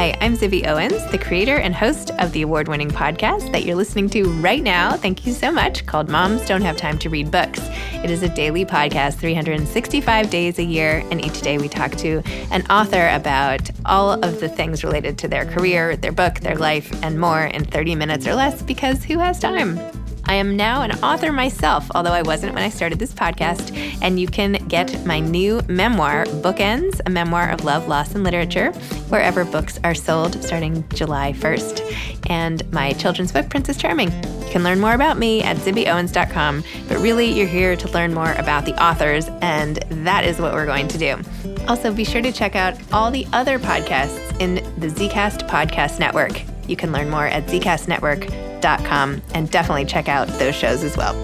Hi, I'm Zibby Owens, the creator and host of the award-winning podcast that you're listening to right now. Thank you so much, called Moms Don't Have Time to Read Books. It is a daily podcast, 365 days a year, and each day we talk to an author about all of the things related to their career, their book, their life, and more in 30 minutes or less, because who has time? I am now an author myself, although I wasn't when I started this podcast, and you can get my new memoir, Bookends, a memoir of love, loss, and literature, wherever books are sold starting July 1st, and my children's book, Princess Charming. You can learn more about me at zibbyowens.com, but really you're here to learn more about the authors, and that is what we're going to do. Also, be sure to check out all the other podcasts in the Zcast Podcast Network. You can learn more at zcastnetwork.com and definitely check out those shows as well.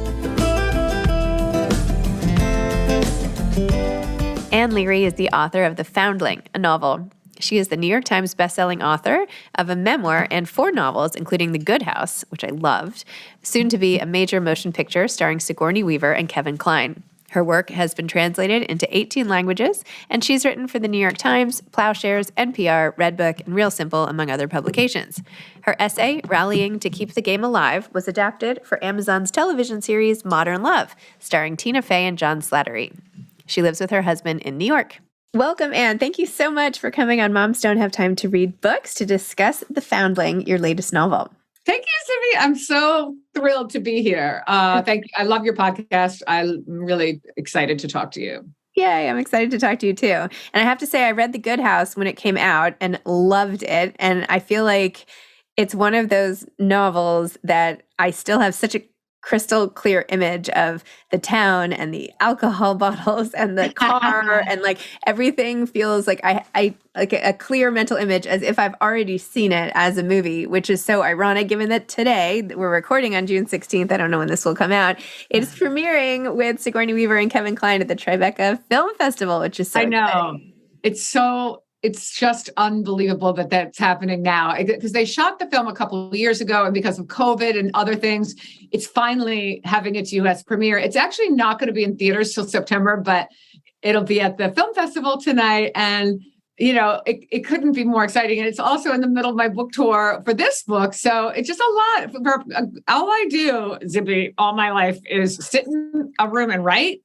Ann Leary is the author of The Foundling, a novel. She is the New York Times bestselling author of a memoir and 4 novels, including The Good House, which I loved, soon to be a major motion picture starring Sigourney Weaver and Kevin Kline. Her work has been translated into 18 languages, and she's written for the New York Times, Plowshares, NPR, Redbook, and Real Simple, among other publications. Her essay, Rallying to Keep the Game Alive, was adapted for Amazon's television series Modern Love, starring Tina Fey and John Slattery. She lives with her husband in New York. Welcome, Anne. Thank you so much for coming on Moms Don't Have Time to Read Books to discuss The Foundling, your latest novel. Thank you, Zibby. I'm so thrilled to be here. Thank you. I love your podcast. I'm really excited to talk to you. Yay, I'm excited to talk to you too. And I have to say, I read The Good House when it came out and loved it. And I feel like it's one of those novels that I still have such a crystal clear image of the town and the alcohol bottles and the car and like everything feels like I like a clear mental image as if I've already seen it as a movie, which is so ironic given that today we're recording on June 16th. I don't know when this will come out. It's premiering with Sigourney Weaver and Kevin Kline at the Tribeca Film Festival, which is so exciting. It's just unbelievable that that's happening now, because they shot the film a couple of years ago, and because of COVID and other things, it's finally having its U.S. premiere. It's actually not going to be in theaters till September, but it'll be at the film festival tonight. And, you know, it couldn't be more exciting. And it's also in the middle of my book tour for this book. So it's just a lot. All I do, Zibby, all my life is sit in a room and write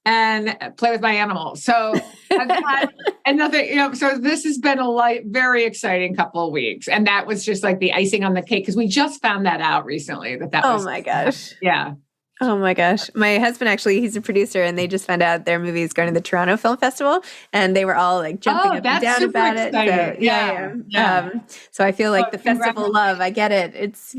and play with my animals. So I've had another, so this has been a very exciting couple of weeks. And that was just like the icing on the cake, because we just found that out recently that oh was. My gosh. Yeah. Oh my gosh. My husband, actually, he's a producer, and they just found out their movie is going to the Toronto Film Festival, and they were all like jumping up and down about exciting. it. So, yeah. So I feel like the festival love, I get it. It's,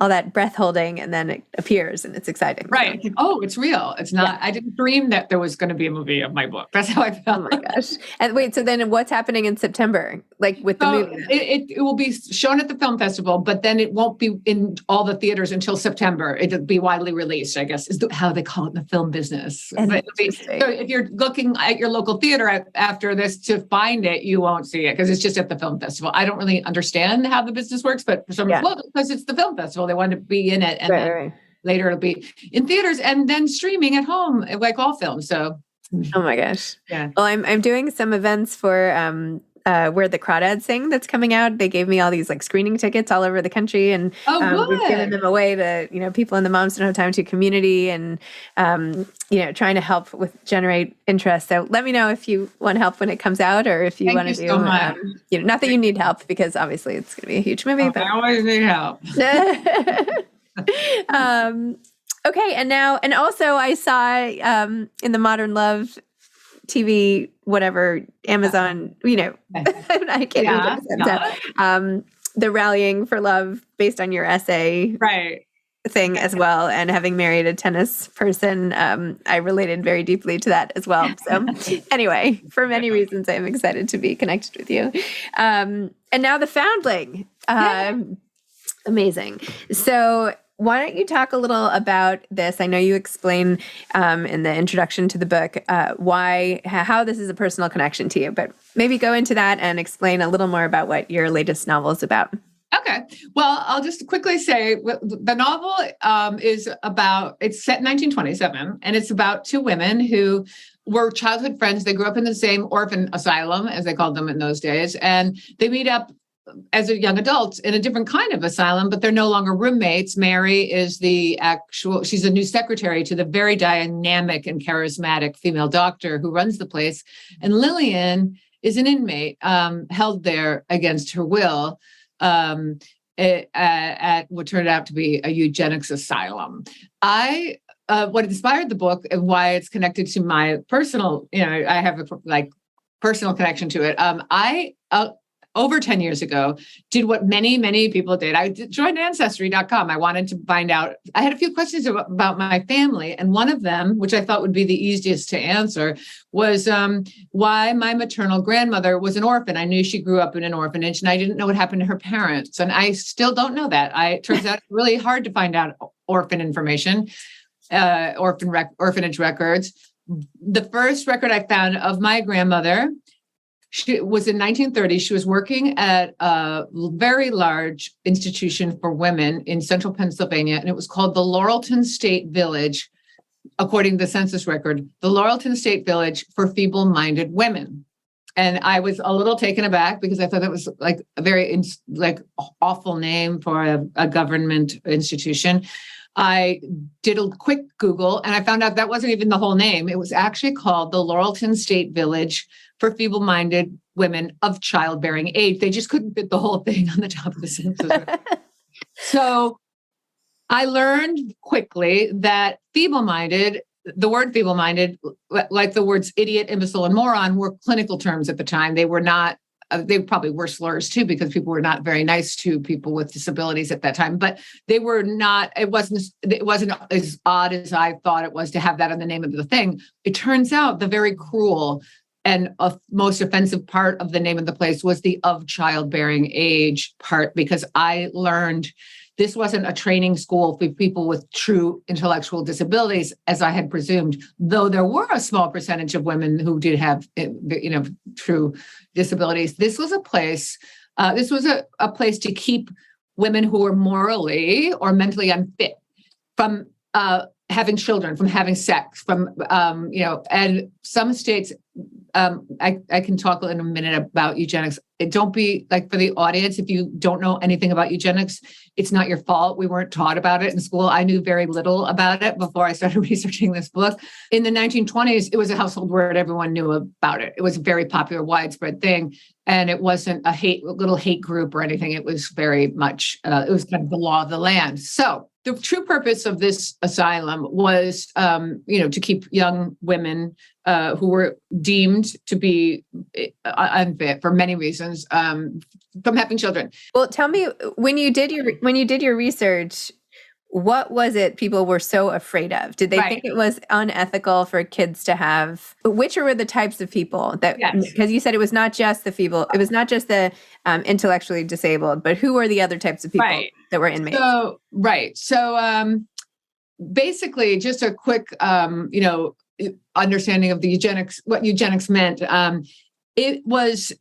all that breath holding, and then it appears and it's exciting. Right. So. Oh, it's real. It's not, I didn't dream that there was going to be a movie of my book. That's how I felt. Oh my gosh. And wait, so then what's happening in September? Like with the movie? It will be shown at the film festival, but then it won't be in all the theaters until September. It'll be widely released, I guess, is how they call it in the film business. So if you're looking at your local theater after this to find it, you won't see it because it's just at the film festival. I don't really understand how the business works, but for some, because it's the film festival, they want to be in it, and then later it'll be in theaters and then streaming at home, like all films. So, oh my gosh, yeah. Well, I'm doing some events for Where the Crawdads Sing that's coming out. They gave me all these like screening tickets all over the country, and we've given them away to people in the Moms Don't Have Time to community, and trying to help with generate interest. So let me know if you want help when it comes out, or if you want to do. So much. Not that you need help, because obviously it's going to be a huge movie. But I always need help. Okay, and also I saw in the Modern Love TV, whatever, Amazon, I can't even the Rallying for Love based on your essay thing as well. And having married a tennis person, I related very deeply to that as well. So anyway, for many reasons, I'm excited to be connected with you. And now The Foundling. Amazing. So why don't you talk a little about this? I know you explain in the introduction to the book how this is a personal connection to you, but maybe go into that and explain a little more about what your latest novel is about. Okay. Well, I'll just quickly say the novel it's set in 1927, and it's about two women who were childhood friends. They grew up in the same orphan asylum, as they called them in those days. And they meet up as a young adults in a different kind of asylum, but they're no longer roommates. Mary is she's a new secretary to the very dynamic and charismatic female doctor who runs the place. And Lillian is an inmate held there against her will at what turned out to be a eugenics asylum. What inspired the book and why it's connected to my personal, I have a personal connection to it. I over 10 years ago, did what many, many people did. I joined Ancestry.com. I wanted to find out, I had a few questions about my family. And one of them, which I thought would be the easiest to answer, was why my maternal grandmother was an orphan. I knew she grew up in an orphanage and I didn't know what happened to her parents. And I still don't know that. It turns out really hard to find out orphan information, orphanage records. The first record I found of my grandmother, she was in 1930. She was working at a very large institution for women in central Pennsylvania, and it was called the Laurelton State Village, according to the census record, the Laurelton State Village for Feeble-Minded Women. And I was a little taken aback because I thought that was like a very awful name for a government institution. I did a quick Google and I found out that wasn't even the whole name. It was actually called the Laurelton State Village for Feeble-Minded Women of Childbearing Age. They just couldn't fit the whole thing on the top of the census. So I learned quickly that feeble-minded, the word feeble-minded, like the words idiot, imbecile, and moron, were clinical terms at the time. They were not, they probably were slurs too, because people were not very nice to people with disabilities at that time, but they were not, it wasn't as odd as I thought it was to have that on the name of the thing. It turns out the very cruel and most offensive part of the name of the place was the of childbearing age part, because I learned this wasn't a training school for people with true intellectual disabilities, as I had presumed, though there were a small percentage of women who did have, true disabilities. This was a place, a place to keep women who were morally or mentally unfit from having children, from having sex, from, and some states, I can talk in a minute about eugenics. Don't be like, for the audience, if you don't know anything about eugenics, it's not your fault. We weren't taught about it in school. I knew very little about it before I started researching this book. In the 1920s, it was a household word. Everyone knew about it. It was a very popular, widespread thing. And it wasn't a little hate group or anything. It was very much, it was kind of the law of the land. So the true purpose of this asylum was, to keep young women who were deemed to be unfit for many reasons from having children. Well, tell me, when you did your research, what was it people were so afraid of? Did they think it was unethical for kids to have? Which were the types of people that? Because you said it was not just the feeble, it was not just the intellectually disabled, but who were the other types of people that were inmates? So basically, just a quick, understanding of the eugenics, what eugenics meant. It was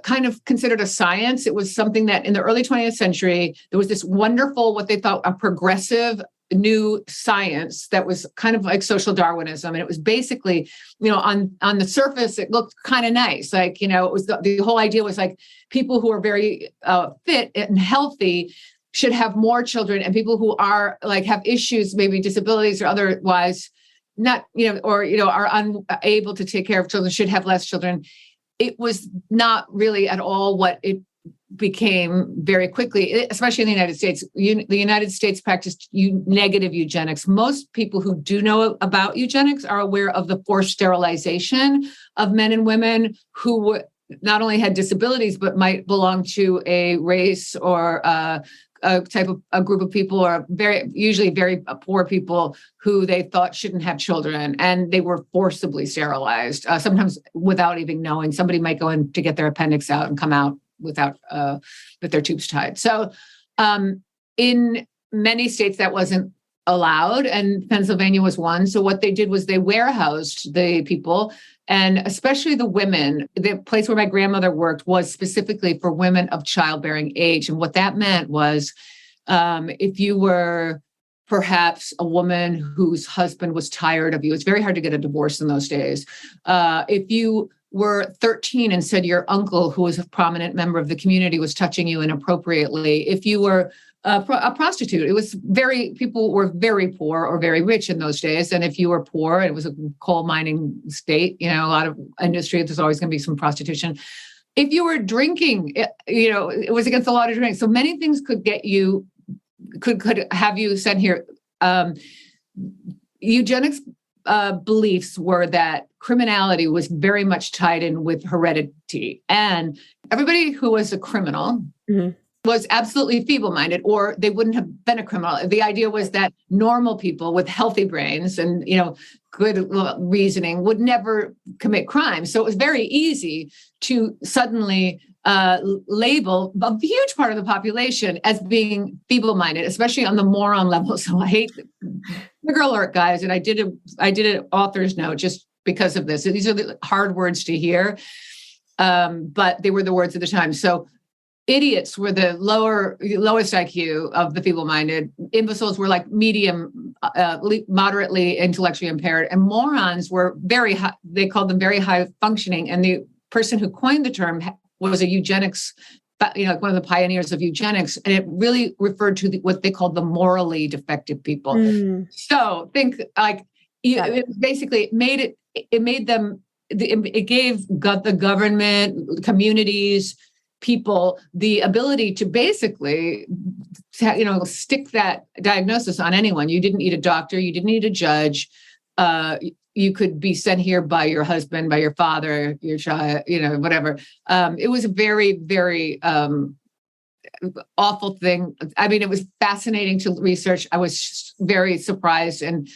kind of considered a science. It was something that in the early 20th century, there was this wonderful, what they thought a progressive new science that was kind of like social Darwinism. And it was basically, on the surface, it looked kind of nice. Like, it was the whole idea was like people who are very fit and healthy should have more children, and people who are like have issues, maybe disabilities or otherwise not, are unable to take care of children should have less children. It was not really at all what it became very quickly, especially in the United States. The United States practiced negative eugenics. Most people who do know about eugenics are aware of the forced sterilization of men and women who not only had disabilities, but might belong to a race or a group of people, or usually very poor people who they thought shouldn't have children, and they were forcibly sterilized, sometimes without even knowing. Somebody might go in to get their appendix out and come out without with their tubes tied. So in many states that wasn't allowed, and Pennsylvania was one. So what they did was they warehoused the people, and especially the women. The place where my grandmother worked was specifically for women of childbearing age. And what that meant was if you were perhaps a woman whose husband was tired of you. It's very hard to get a divorce in those days. If you were 13 and said your uncle, who was a prominent member of the community, was touching you inappropriately. If you were a prostitute, people were very poor or very rich in those days. And if you were poor, it was a coal mining state, a lot of industry, there's always going to be some prostitution. If you were drinking, it was against the law to drink. So many things could get you, could have you sent here. Eugenics beliefs were that criminality was very much tied in with heredity. And everybody who was a criminal was absolutely feeble-minded, or they wouldn't have been a criminal. The idea was that normal people with healthy brains and, good reasoning would never commit crime. So it was very easy to suddenly label a huge part of the population as being feeble-minded, especially on the moron level. So I hate the girl alert, guys, and I did an author's note just because of this. These are the hard words to hear, but they were the words of the time. So idiots were the lowest IQ of the feeble-minded. Imbeciles were like medium, moderately intellectually impaired, and morons were very high. They called them very high functioning. And the person who coined the term was a eugenics, one of the pioneers of eugenics, and it really referred to what they called the morally defective people. So think it gave the government, communities, people the ability to basically, stick that diagnosis on anyone. You didn't need a doctor. You didn't need a judge. You could be sent here by your husband, by your father, your child, whatever. It was a very, very awful thing. I mean, it was fascinating to research. I was very surprised and,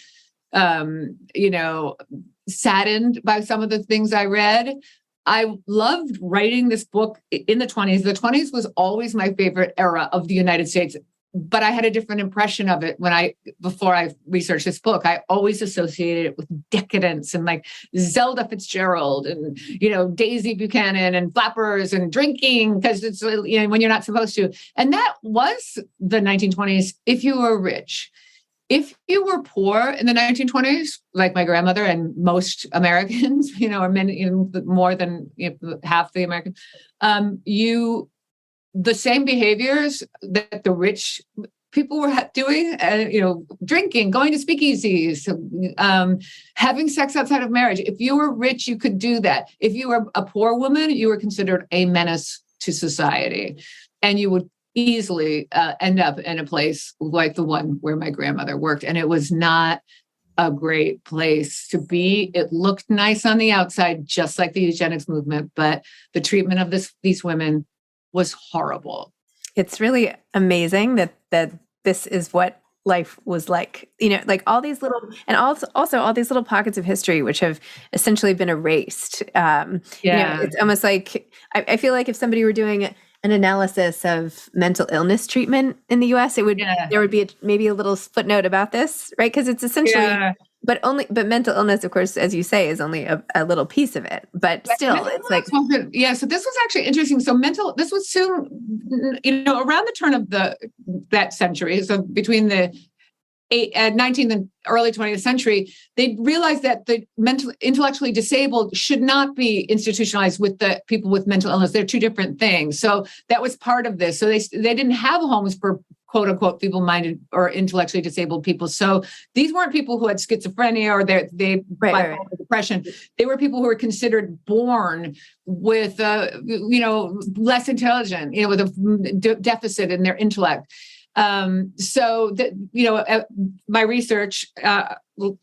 saddened by some of the things I read. I loved writing this book in the 20s. The 20s was always my favorite era of the United States, but I had a different impression of it before I researched this book. I always associated it with decadence and like Zelda Fitzgerald and, Daisy Buchanan and flappers and drinking because it's, when you're not supposed to. And that was the 1920s if you were rich. If you were poor in the 1920s, like my grandmother and most Americans, or many, more than half the Americans, the same behaviors that the rich people were doing, drinking, going to speakeasies, having sex outside of marriage. If you were rich, you could do that. If you were a poor woman, you were considered a menace to society, and you would easily end up in a place like the one where my grandmother worked. And it was not a great place to be. It looked nice on the outside, just like the eugenics movement, but the treatment of these women was horrible. It's really amazing that this is what life was like, like all these little, and also all these little pockets of history, which have essentially been erased. It's almost like, I feel like if somebody were doing an analysis of mental illness treatment in the US, there would be maybe a little footnote about this, right? Because it's essentially, but mental illness, of course, as you say, is only a little piece of it. But still, it's like, so this was actually interesting. So this was soon, around the turn of that century, so between the 19th and early 20th century, they realized that the intellectually disabled should not be institutionalized with the people with mental illness. They're two different things. So that was part of this. So they didn't have homes for quote unquote feeble-minded or intellectually disabled people. So these weren't people who had schizophrenia or bipolar depression. They were people who were considered born with less intelligent, with a deficit in their intellect. My research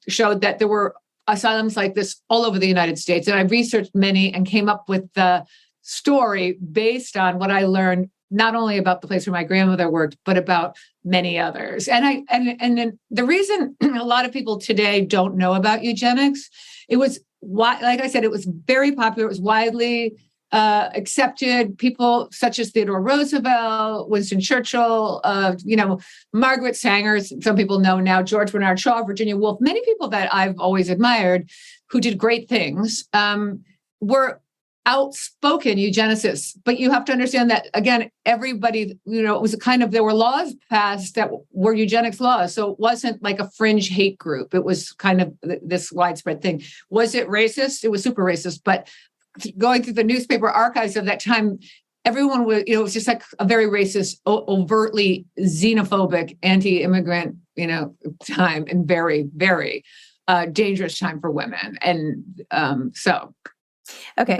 showed that there were asylums like this all over the United States. And I researched many and came up with the story based on what I learned, not only about the place where my grandmother worked, but about many others. And then the reason a lot of people today don't know about eugenics, like I said, it was very popular. It was widely accepted. People such as Theodore Roosevelt, Winston Churchill, Margaret Sanger, some people know now, George Bernard Shaw, Virginia Woolf, many people that I've always admired who did great things, were outspoken eugenicists. But you have to understand that, again, everybody, it was there were laws passed that were eugenics laws. So it wasn't like a fringe hate group. It was kind of this widespread thing. Was it racist? It was super racist. But going through the newspaper archives of that time, everyone was, it was just like a very racist, overtly xenophobic, anti-immigrant, time, and very, very dangerous time for women. And Okay,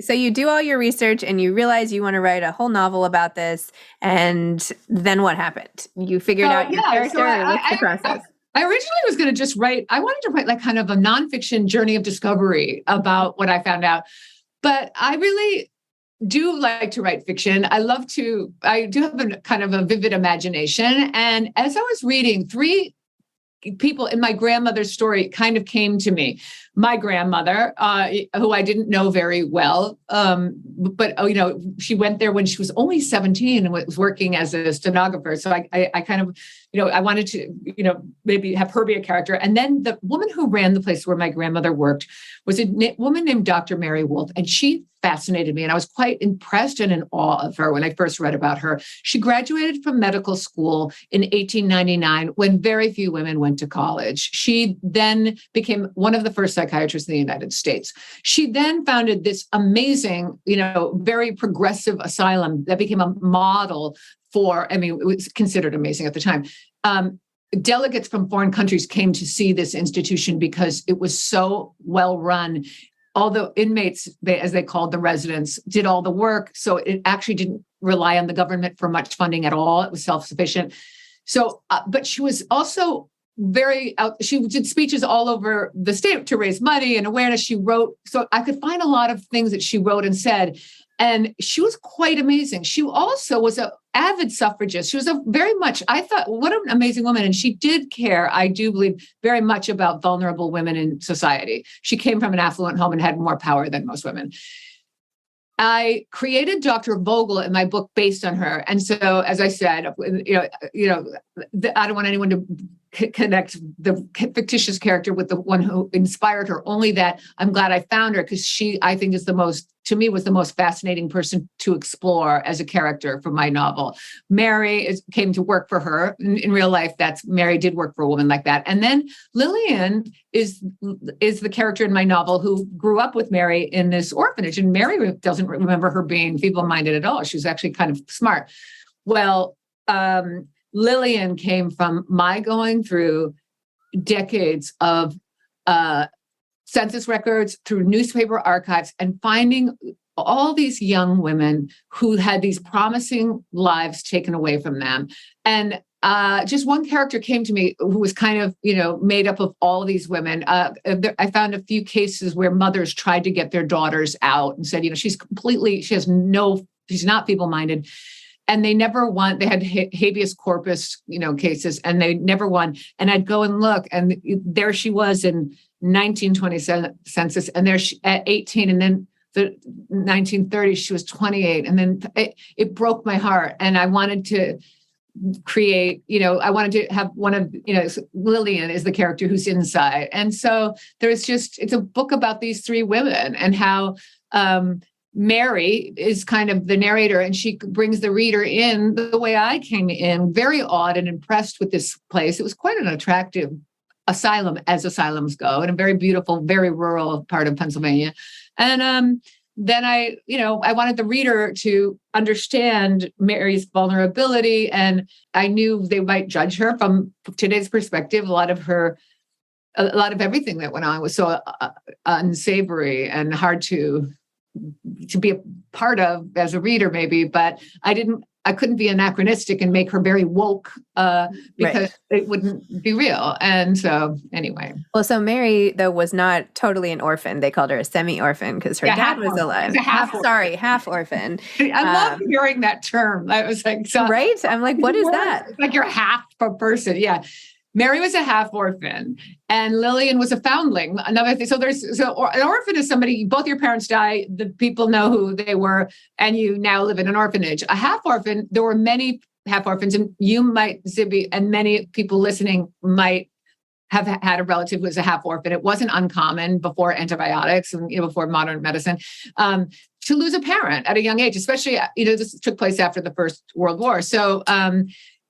so you do all your research and you realize you want to write a whole novel about this, and then what happened? You figured out your character, or what's the process? I originally was going to I wanted to write like kind of a nonfiction journey of discovery about what I found out, but I really do like to write fiction. I do have a kind of a vivid imagination, and as I was reading, three people in my grandmother's story kind of came to me. My grandmother, who I didn't know very well, but she went there when she was only 17 and was working as a stenographer. So I kind of, I wanted to, maybe have her be a character. And then the woman who ran the place where my grandmother worked was a woman named Dr. Mary Wolf, and she fascinated me. And I was quite impressed and in awe of her when I first read about her. She graduated from medical school in 1899 when very few women went to college. She then became one of the first psychiatrists in the United States. She then founded this amazing, very progressive asylum that became a model it was considered amazing at the time. Delegates from foreign countries came to see this institution because it was so well run. All the inmates, as they called the residents, did all the work. So it actually didn't rely on the government for much funding at all. It was self-sufficient. So, but she was also she did speeches all over the state to raise money and awareness. She wrote, so I could find a lot of things that she wrote and said. And she was quite amazing. She also was an avid suffragist. She was I thought, what an amazing woman. And she did care, I do believe, very much about vulnerable women in society. She came from an affluent home and had more power than most women. I created Dr. Vogel in my book based on her. And so, as I said, I don't want anyone to connect the fictitious character with the one who inspired her, only that I'm glad I found her, because she, I think, was the most fascinating person to explore as a character for my novel. Mary came to work for her in real life. Mary did work for a woman like that. And then Lillian is the character in my novel who grew up with Mary in this orphanage. And Mary doesn't remember her being feeble-minded at all. She was actually kind of smart. Well, Lillian came from my going through decades of census records, through newspaper archives, and finding all these young women who had these promising lives taken away from them. And just one character came to me who was kind of, made up of all these women. I found a few cases where mothers tried to get their daughters out and said, she's not feeble-minded. And they never won. They had habeas corpus, cases, and they never won. And I'd go and look, and there she was in 1920 census, and there she at 18, and then the 1930s she was 28, and then it broke my heart. And I wanted to create, I wanted to have one of, Lillian is the character who's inside, and so it's a book about these three women and how Mary is kind of the narrator, and she brings the reader in the way I came in, very awed and impressed with this place. It was quite an attractive asylum, as asylums go, in a very beautiful, very rural part of Pennsylvania. And then I wanted the reader to understand Mary's vulnerability, and I knew they might judge her from today's perspective. A lot of everything that went on was so unsavory and hard to be a part of as a reader, maybe, but I couldn't be anachronistic and make her very woke because it wouldn't be real. And so anyway. Well, so Mary, though, was not totally an orphan. They called her a semi-orphan because her dad was alive. Half orphan. I love hearing that term. I was like, so, right? I'm like, what is that? It's like you're half a person. Yeah. Mary was a half orphan, and Lillian was a foundling. Another thing. So an orphan is somebody, both your parents die, the people know who they were, and you now live in an orphanage. A half orphan, there were many half orphans, and you might, Zibby, and many people listening might have had a relative who was a half orphan. It wasn't uncommon before antibiotics and before modern medicine, to lose a parent at a young age, especially, this took place after the First World War. So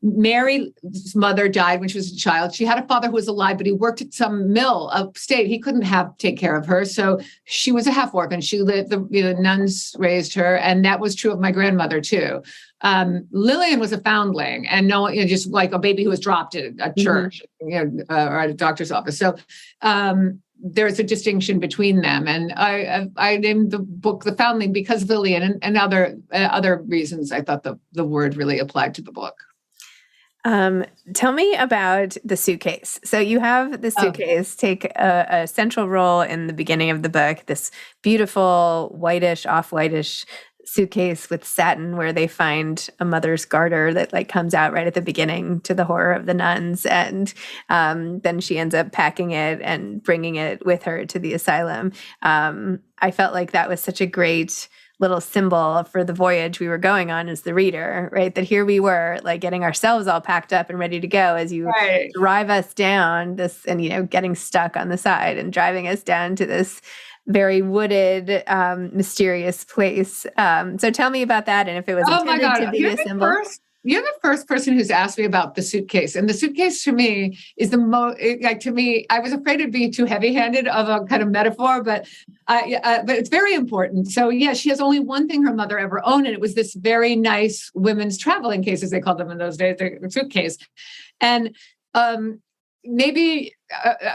Mary's mother died when she was a child. She had a father who was alive, but he worked at some mill upstate. He couldn't take care of her. So she was a half orphan. She lived, the nuns raised her. And that was true of my grandmother too. Lillian was a foundling, and just like a baby who was dropped at a church, or at a doctor's office. So there's a distinction between them. And I named the book The Foundling because of Lillian and other reasons. I thought the word really applied to the book. Tell me about the suitcase. So you have the suitcase take a central role in the beginning of the book, this beautiful whitish, off-whitish suitcase with satin where they find a mother's garter that comes out right at the beginning, to the horror of the nuns. And then she ends up packing it and bringing it with her to the asylum. I felt like that was such a great little symbol for the voyage we were going on as the reader, right? That here we were getting ourselves all packed up and ready to go as you drive us down this, and, getting stuck on the side and driving us down to this very wooded, mysterious place. So tell me about that, and if it was intended to be a symbol. You're the first person who's asked me about the suitcase. And the suitcase to me is the most, to me, I was afraid of being too heavy-handed of a kind of metaphor, but it's very important. So yeah, she has only one thing her mother ever owned, and it was this very nice women's traveling case, as they called them in those days, the suitcase. And maybe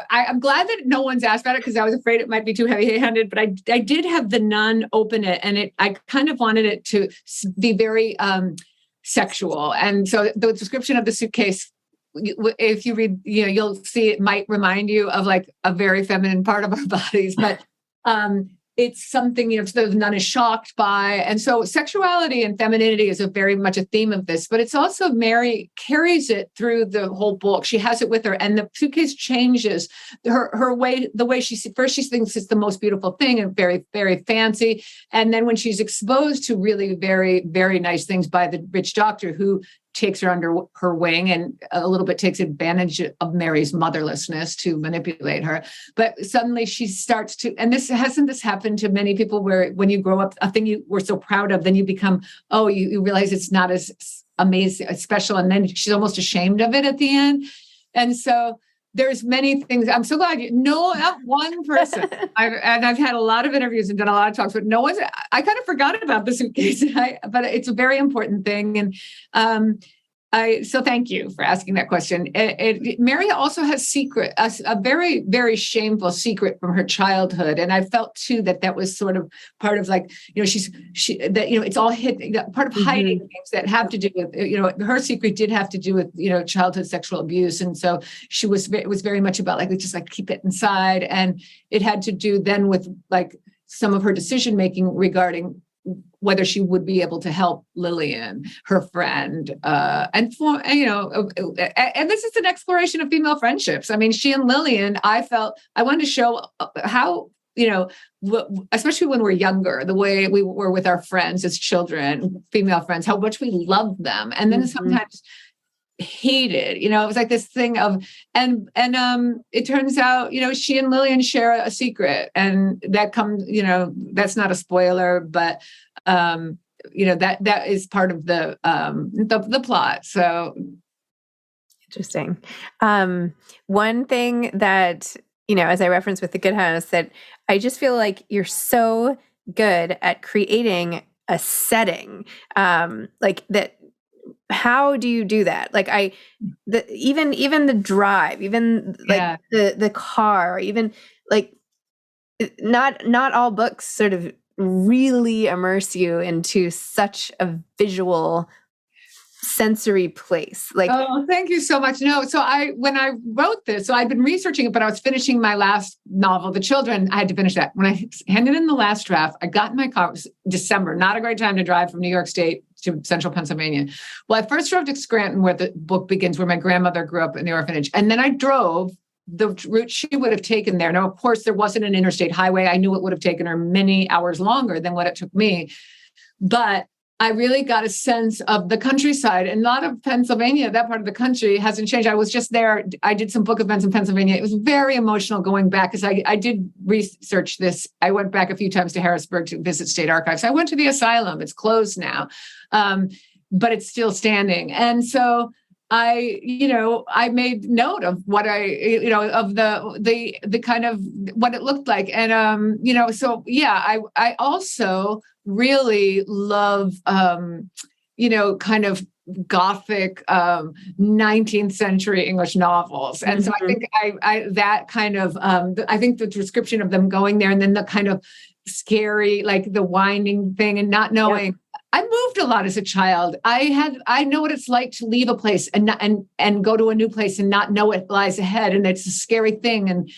I'm glad that no one's asked about it, because I was afraid it might be too heavy-handed, but I did have the nun open it, and I kind of wanted it to be very sexual. And so the description of the suitcase, if you read, you'll see it might remind you of a very feminine part of our bodies, but it's something, the nun is shocked by. And so sexuality and femininity is very much a theme of this, but it's also Mary carries it through the whole book. She has it with her, and the suitcase changes her way, the way she thinks it's the most beautiful thing and very, very fancy. And then when she's exposed to really very, very nice things by the rich doctor who takes her under her wing and a little bit takes advantage of Mary's motherlessness to manipulate her. But suddenly she starts to, and this happened to many people, where when you grow up, a thing you were so proud of, then you become, you realize it's not as amazing, as special. And then she's almost ashamed of it at the end. And so there's many things. I'm so glad not one person. I've had a lot of interviews and done a lot of talks, but no one's. I kind of forgot about the suitcase, but it's a very important thing. And so thank you for asking that question. Mary also has a very, very shameful secret from her childhood, and I felt too that was sort of part of it's all part of hiding things that have to do with her secret did have to do with childhood sexual abuse, and so it was very much about just keep it inside, and it had to do then with some of her decision making regarding whether she would be able to help Lillian, her friend, and this is an exploration of female friendships. I mean, she and Lillian, I felt I wanted to show how, especially when we're younger, the way we were with our friends as children, female friends, how much we loved them, and then sometimes hated. It was this thing of, and it turns out, she and Lillian share a secret, and that comes, that's not a spoiler, but that is part of the plot. So interesting. One thing that, as I referenced with The Good House, that I just feel like you're so good at creating a setting, that. How do you do that? Even the drive, even the car, even not all books sort of really immerse you into such a visual sensory place. Thank you so much. No, so when I wrote this, so I'd been researching it, but I was finishing my last novel, The Children. I had to finish that. When I handed in the last draft, I got in my car. It was December, not a great time to drive from New York State to central Pennsylvania. Well, I first drove to Scranton, where the book begins, where my grandmother grew up in the orphanage. And then I drove the route she would have taken there. Now, of course, there wasn't an interstate highway. I knew it would have taken her many hours longer than what it took me. But I really got a sense of the countryside, and a lot of Pennsylvania, that part of the country hasn't changed. I was just there. I did some book events in Pennsylvania. It was very emotional going back because I did research this. I went back a few times to Harrisburg to visit state archives. I went to the asylum. It's closed now, but it's still standing. And so I made note of what of the kind of what it looked like. And, I also really love, kind of Gothic 19th century English novels. And so I think I think the description of them going there and then the kind of scary, like the winding thing and not knowing. Yep. I moved a lot as a child. I know what it's like to leave a place and go to a new place and not know what lies ahead. And it's a scary thing. And,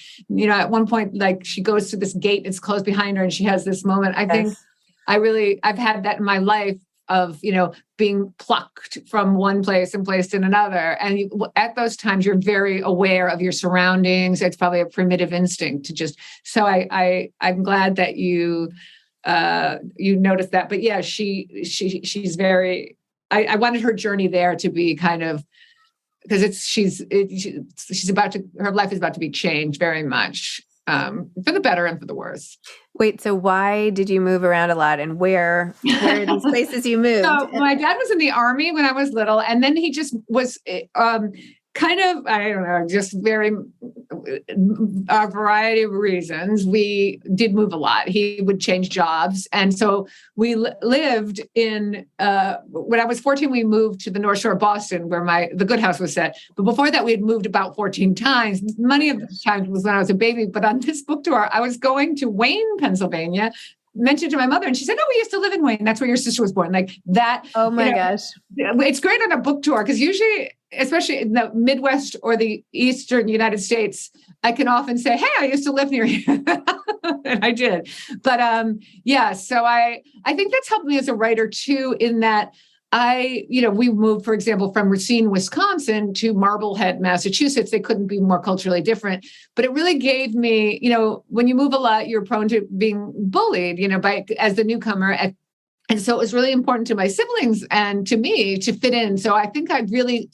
at one point, like she goes to this gate, it's closed behind her and she has this moment. I think I've had that in my life of, being plucked from one place and placed in another. And at those times, you're very aware of your surroundings. It's probably a primitive instinct to just, so I'm glad that you noticed that. But yeah, she's very, I wanted her journey there to be kind of, because she's about to, her life is about to be changed very much. For the better and for the worse. Wait, so why did you move around a lot, and where are these places you moved? So my dad was in the Army when I was little, and then he just was kind of, I don't know, just very, a variety of reasons. We did move a lot. He would change jobs. And so we lived in, when I was 14, we moved to the North Shore of Boston where the Good House was set. But before that, we had moved about 14 times. Many of the times was when I was a baby. But on this book tour, I was going to Wayne, Pennsylvania, mentioned to my mother, and she said, "Oh, we used to live in Wayne. That's where your sister was born." Like that. Oh my gosh. It's great on a book tour because usually, especially in the Midwest or the Eastern United States, I can often say, "Hey, I used to live near you." And I did. But so I think that's helped me as a writer too, in that we moved, for example, from Racine, Wisconsin to Marblehead, Massachusetts. They couldn't be more culturally different, but it really gave me, when you move a lot, you're prone to being bullied, as the newcomer. And so it was really important to my siblings and to me to fit in. So I think I really,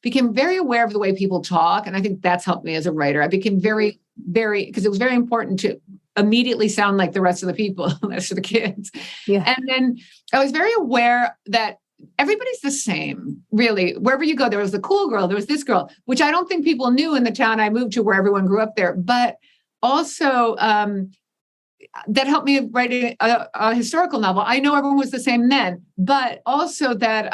became very aware of the way people talk. And I think that's helped me as a writer. I became very, very, because it was very important to immediately sound like the rest of the people, the rest of the kids. Yeah. And then I was very aware that everybody's the same, really. Wherever you go, there was the cool girl, there was this girl, which I don't think people knew in the town I moved to where everyone grew up there. But also that helped me write a historical novel. I know everyone was the same then, but also that,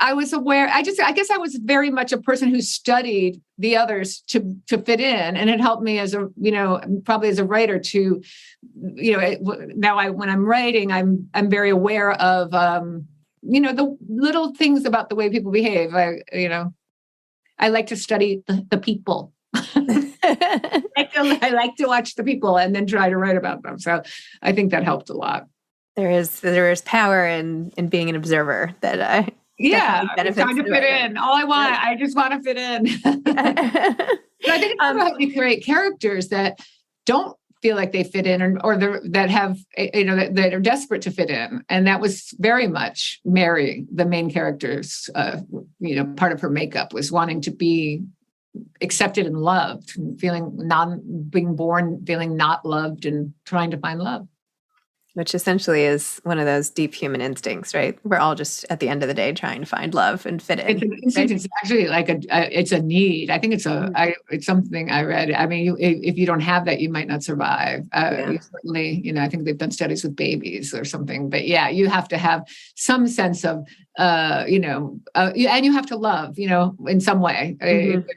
I was aware, I guess I was very much a person who studied the others to fit in. And it helped me as probably as a writer to, now when I'm writing, I'm very aware of, the little things about the way people behave. I like to study the people. I like to watch the people and then try to write about them. So I think that helped a lot. There is power in being an observer that it's trying to fit in. All I want, I just want to fit in. But I think it's about we create characters that don't feel like they fit in, or that have that are desperate to fit in. And that was very much Mary, the main character's part of her makeup was wanting to be accepted and loved, and being born feeling not loved and trying to find love. Which essentially is one of those deep human instincts, right? We're all just at the end of the day trying to find love and fit in. It's an instinct. Right? It's actually like it's a need. I think it's it's something I read. I mean, if you don't have that, you might not survive. You certainly, I think they've done studies with babies or something. But yeah, you have to have some sense of, and you have to love, in some way. Mm-hmm.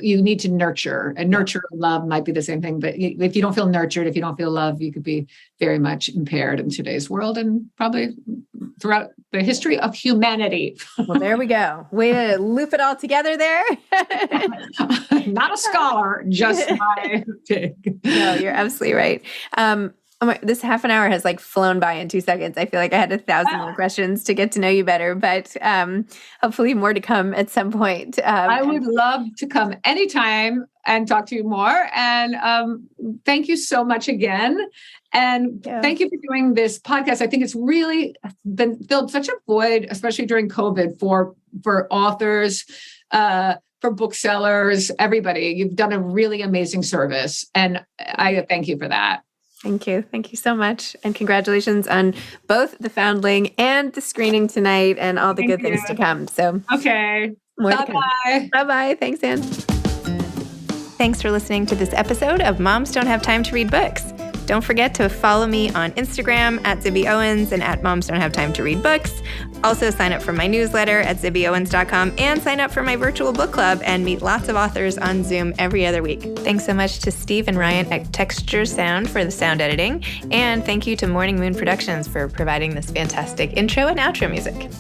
You need to nurture, and nurture and love might be the same thing. But if you don't feel nurtured, if you don't feel love, you could be very much impaired in today's world and probably throughout the history of humanity. Well, there we go. Way to loop it all together there. Not a scholar, just my take. No, you're absolutely right. This half an hour has like flown by in 2 seconds. I feel like I had 1,000 more questions to get to know you better, but hopefully more to come at some point. I would love to come anytime and talk to you more. And thank you so much again. And thank you for doing this podcast. I think it's really been filled such a void, especially during COVID, for authors, for booksellers, everybody. You've done a really amazing service. And I thank you for that. Thank you. Thank you so much. And congratulations on both the Foundling and the screening tonight and all the good things to come. So, okay. Bye-bye. Bye-bye. Thanks, Anne. Thanks for listening to this episode of Moms Don't Have Time to Read Books. Don't forget to follow me on Instagram at Zibby Owens and at Moms Don't Have Time to Read Books. Also sign up for my newsletter at zibbyowens.com and sign up for my virtual book club and meet lots of authors on Zoom every other week. Thanks so much to Steve and Ryan at Texture Sound for the sound editing. And thank you to Morning Moon Productions for providing this fantastic intro and outro music.